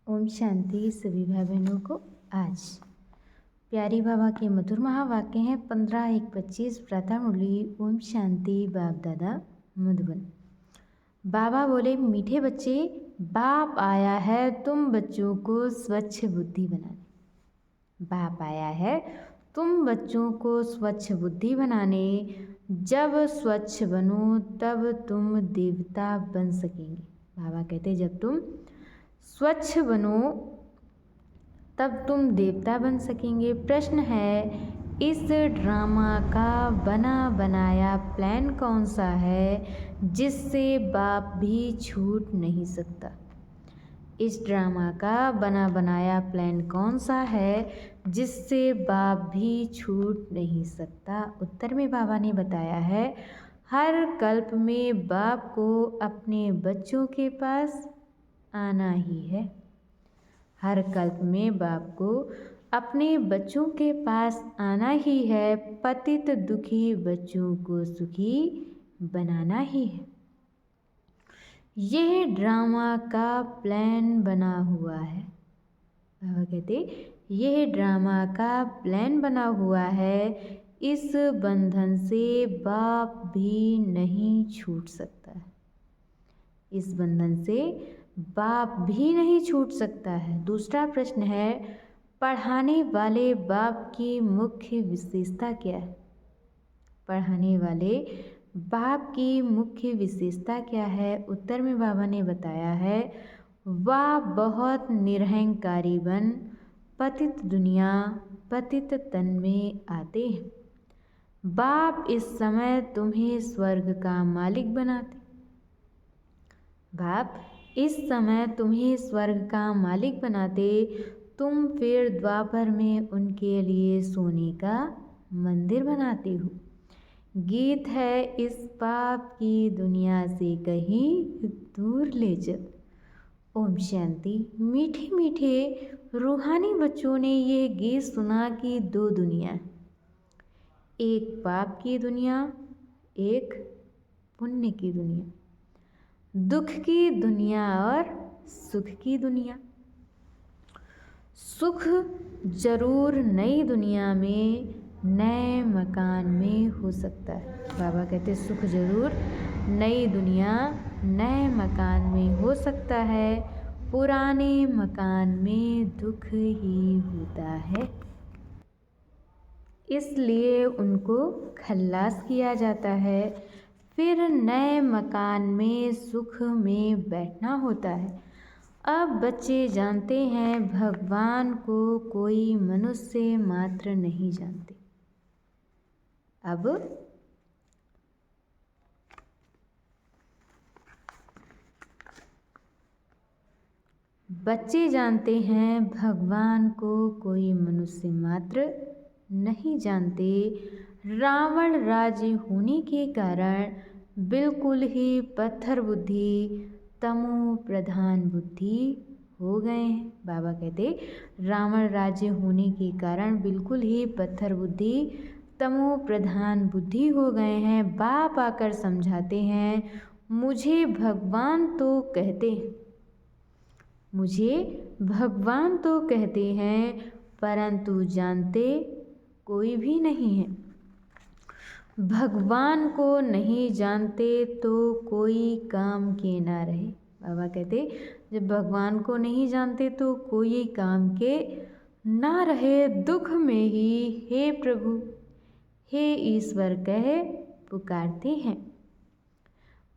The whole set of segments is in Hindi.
ओम शांति सभी भाई बहनों को। आज प्यारी बाबा के मधुर महावाक्य हैं 15-1-25 प्रातः मुरली। ओम शांति। बाप दादा मधुबन। बाबा बोले, मीठे बच्चे, बाप आया है तुम बच्चों को स्वच्छ बुद्धि बनाने। बाप आया है तुम बच्चों को स्वच्छ बुद्धि बनाने। जब स्वच्छ बनो तब तुम देवता बन सकेंगे। बाबा कहते जब तुम स्वच्छ बनो तब तुम देवता बन सकेंगे। प्रश्न है, इस ड्रामा का बना बनाया प्लान कौन सा है जिससे बाप भी छूट नहीं सकता? इस ड्रामा का बना बनाया प्लान कौन सा है जिससे बाप भी छूट नहीं सकता? उत्तर में बाबा ने बताया है, हर कल्प में बाप को अपने बच्चों के पास आना ही है। हर कल्प में बाप को अपने बच्चों के पास आना ही है। पतित दुखी बच्चों को सुखी बनाना ही है। यह ड्रामा का प्लान बना हुआ है। बाबा कहते यह ड्रामा का प्लान बना हुआ है। इस बंधन से बाप भी नहीं छूट सकता है। इस बंधन से बाप भी नहीं छूट सकता है। दूसरा प्रश्न है, पढ़ाने वाले बाप की मुख्य विशेषता क्या है? पढ़ाने वाले बाप की मुख्य विशेषता क्या है? उत्तर में बाबा ने बताया है, वह बहुत निरहंकारी बन पतित दुनिया पतित तन में आते हैं। बाप इस समय तुम्हें स्वर्ग का मालिक बनाते। बाप इस समय तुम्हें स्वर्ग का मालिक बनाते। तुम फिर द्वापर में उनके लिए सोने का मंदिर बनाते हो। गीत है, इस पाप की दुनिया से कहीं दूर ले चल। ओम शांति। मीठे मीठे रूहानी बच्चों ने ये गीत सुना कि दो दुनिया, एक पाप की दुनिया, एक पुण्य की दुनिया, दुख की दुनिया और सुख की दुनिया। सुख जरूर नई दुनिया में नए मकान में हो सकता है। बाबा कहते सुख जरूर नई दुनिया नए मकान में हो सकता है, पुराने मकान में दुख ही होता है। इसलिए उनको खल्लास किया जाता है, फिर नए मकान में सुख में बैठना होता है। अब बच्चे जानते हैं भगवान को कोई मनुष्य मात्र नहीं जानते। अब बच्चे जानते हैं भगवान को कोई मनुष्य मात्र नहीं जानते। रावण राज्य होने के कारण बिल्कुल ही पत्थर बुद्धि तमो प्रधान बुद्धि हो गए हैं। बाबा कहते रावण राज्य होने के कारण बिल्कुल ही पत्थर बुद्धि तमो प्रधान बुद्धि हो गए हैं। बाप आकर समझाते हैं, मुझे भगवान तो कहते हैं, मुझे भगवान तो कहते हैं, परंतु जानते कोई भी नहीं है। भगवान को नहीं जानते तो कोई काम के ना रहे। बाबा कहते जब भगवान को नहीं जानते तो कोई काम के ना रहे। दुख में ही हे प्रभु हे ईश्वर कहे पुकारते हैं,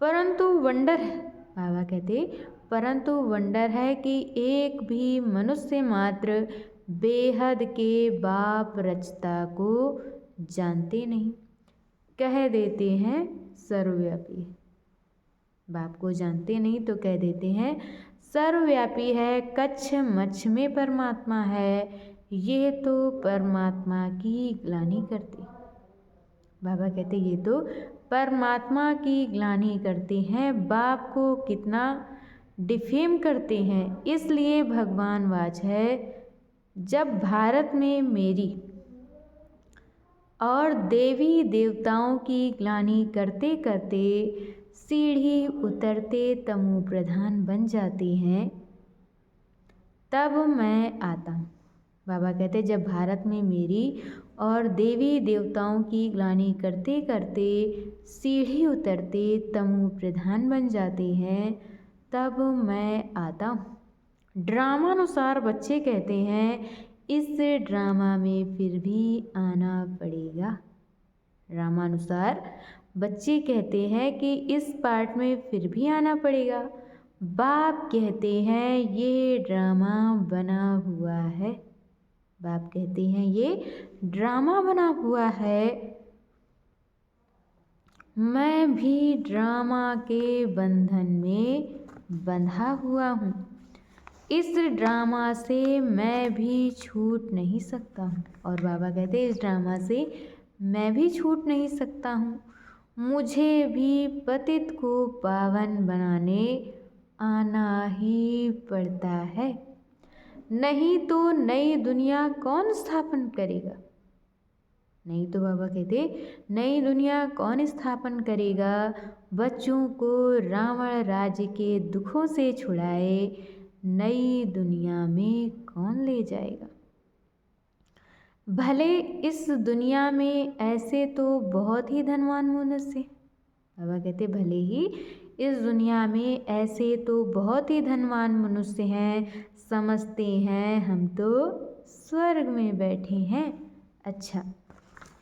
परंतु वंडर है। बाबा कहते परंतु वंडर है कि एक भी मनुष्य मात्र बेहद के बाप रचता को जानते नहीं। कह देते हैं सर्वव्यापी है। बाप को जानते नहीं तो कह देते हैं सर्वव्यापी है, कच्छ मच्छ में परमात्मा है। ये तो परमात्मा की ग्लानि करते। बाबा कहते ये तो परमात्मा की ग्लानि करते हैं, बाप को कितना डिफेम करते हैं। इसलिए भगवान वाच है, जब भारत में मेरी और देवी देवताओं की ग्लानि करते करते सीढ़ी उतरते तमो प्रधान बन जाते हैं, तब मैं आता हूँ। बाबा कहते जब भारत में मेरी और देवी देवताओं की ग्लानि करते करते सीढ़ी उतरते तमु प्रधान बन जाते हैं, तब मैं आता हूँ। ड्रामानुसार बच्चे कहते हैं इस ड्रामा में फिर भी आना पड़ेगा। ड्रामानुसार बच्चे कहते हैं कि इस पार्ट में फिर भी आना पड़ेगा। बाप कहते हैं ये ड्रामा बना हुआ है। बाप कहते हैं ये ड्रामा बना हुआ है। मैं भी ड्रामा के बंधन में बंधा हुआ हूँ। इस ड्रामा से मैं भी छूट नहीं सकता हूँ। और बाबा कहते हैं इस ड्रामा से मैं भी छूट नहीं सकता हूँ। मुझे भी पतित को पावन बनाने आना ही पड़ता है, नहीं तो नई दुनिया कौन स्थापन करेगा। नहीं तो बाबा कहते नई दुनिया कौन स्थापन करेगा। बच्चों को रावण राज्य के दुखों से छुड़ाए नई दुनिया में कौन ले जाएगा। भले इस दुनिया में ऐसे तो बहुत ही धनवान मनुष्य। बाबा कहते भले ही इस दुनिया में ऐसे तो बहुत ही धनवान मनुष्य हैं, समझते हैं हम तो स्वर्ग में बैठे हैं। अच्छा,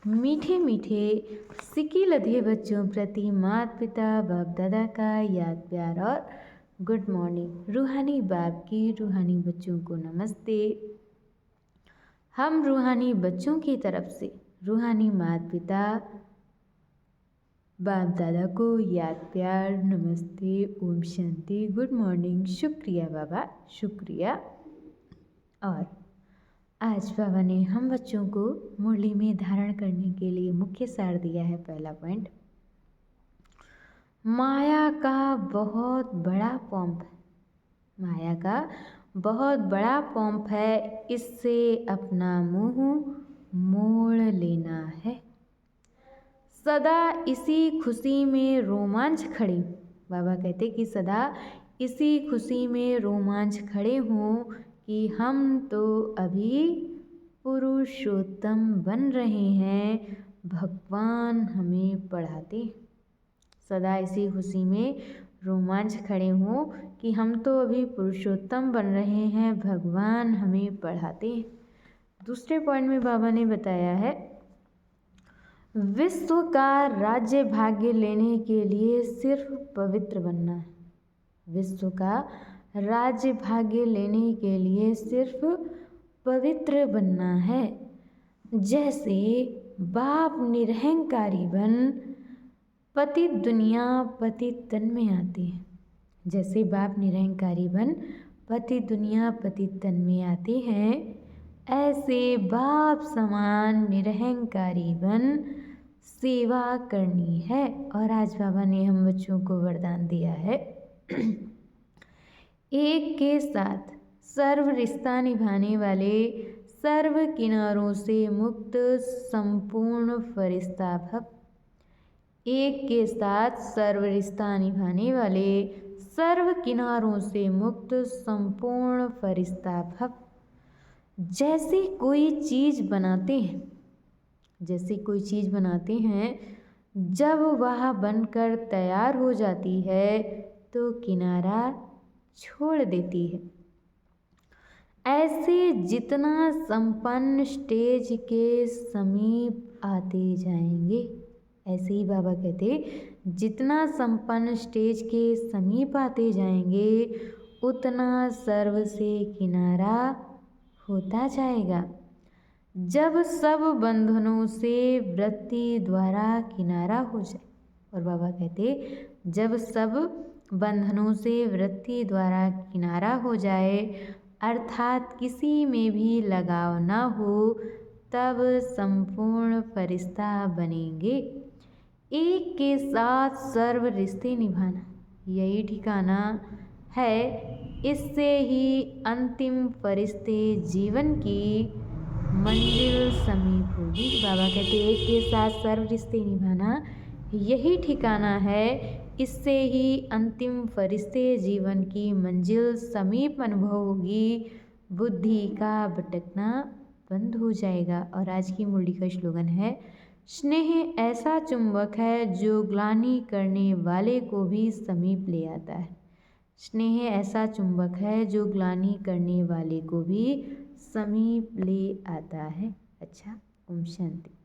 मीठे मीठे सिक्की लधे बच्चों प्रति माता पिता बाप दादा का याद प्यार और गुड मॉर्निंग। रूहानी बाप की रूहानी बच्चों को नमस्ते। हम रूहानी बच्चों की तरफ से रूहानी माता पिता बाप दादा को याद प्यार नमस्ते, ओम शांति, गुड मॉर्निंग, शुक्रिया बाबा, शुक्रिया। और आज बाबा ने हम बच्चों को मुरली में धारण करने के लिए मुख्य सार दिया है। पहला पॉइंट, माया का बहुत बड़ा पंप है। माया का बहुत बड़ा पंप है, इससे अपना मुंह मोड़ लेना है। सदा इसी खुशी में रोमांच खड़े। बाबा कहते कि सदा इसी खुशी में रोमांच खड़े हों कि हम तो अभी पुरुषोत्तम बन रहे हैं, भगवान हमें पढ़ाते। सदा इसी खुशी में रोमांच खड़े हों कि हम तो अभी पुरुषोत्तम बन रहे हैं, भगवान हमें पढ़ाते। दूसरे पॉइंट में बाबा ने बताया है विश्व का राज्य भाग्य लेने के लिए सिर्फ पवित्र बनना है। विश्व का राज्य भाग्य लेने के लिए सिर्फ पवित्र बनना है। जैसे बाप निरहंकारी बन पतित दुनिया पतित तन में आते हैं। जैसे बाप निरहंकारी बन पतित दुनिया पतित तन में आते हैं, ऐसे बाप समान निरहंकारी बन सेवा करनी है। और आज बाबा ने हम बच्चों को वरदान दिया है एक के साथ सर्व रिश्ता निभाने वाले सर्व किनारों से मुक्त संपूर्ण फरिश्ता भव। एक के साथ सर्व रिश्ता निभाने वाले सर्व किनारों से मुक्त संपूर्ण फरिश्ता भव। जैसे कोई चीज़ बनाते हैं, जैसे कोई चीज़ बनाते हैं, जब वह बनकर तैयार हो जाती है तो किनारा छोड़ देती है। ऐसे जितना संपन्न स्टेज के समीप आते जाएंगे, ऐसे ही बाबा कहते जितना संपन्न स्टेज के समीप आते जाएंगे उतना सर्व से किनारा होता जाएगा। जब सब बंधनों से वृत्ति द्वारा किनारा हो जाए। और बाबा कहते जब सब बंधनों से वृत्ति द्वारा किनारा हो जाए, अर्थात किसी में भी लगाव ना हो, तब संपूर्ण फरिश्ता बनेंगे। एक के साथ सर्व रिश्ते निभाना यही ठिकाना है। इससे ही अंतिम फरिश्ते जीवन की मंजिल समीप होगी। बाबा कहते एक के साथ सर्व रिश्ते निभाना यही ठिकाना है। इससे ही अंतिम फरिश्ते जीवन की मंजिल समीप अनुभव होगी। बुद्धि का भटकना बंद हो जाएगा। और आज की मुरली का स्लोगन है, स्नेह ऐसा चुंबक है जो ग्लानि करने वाले को भी समीप ले आता है। स्नेह ऐसा चुंबक है जो ग्लानि करने वाले को भी समीप ले आता है। अच्छा, ओम शांति।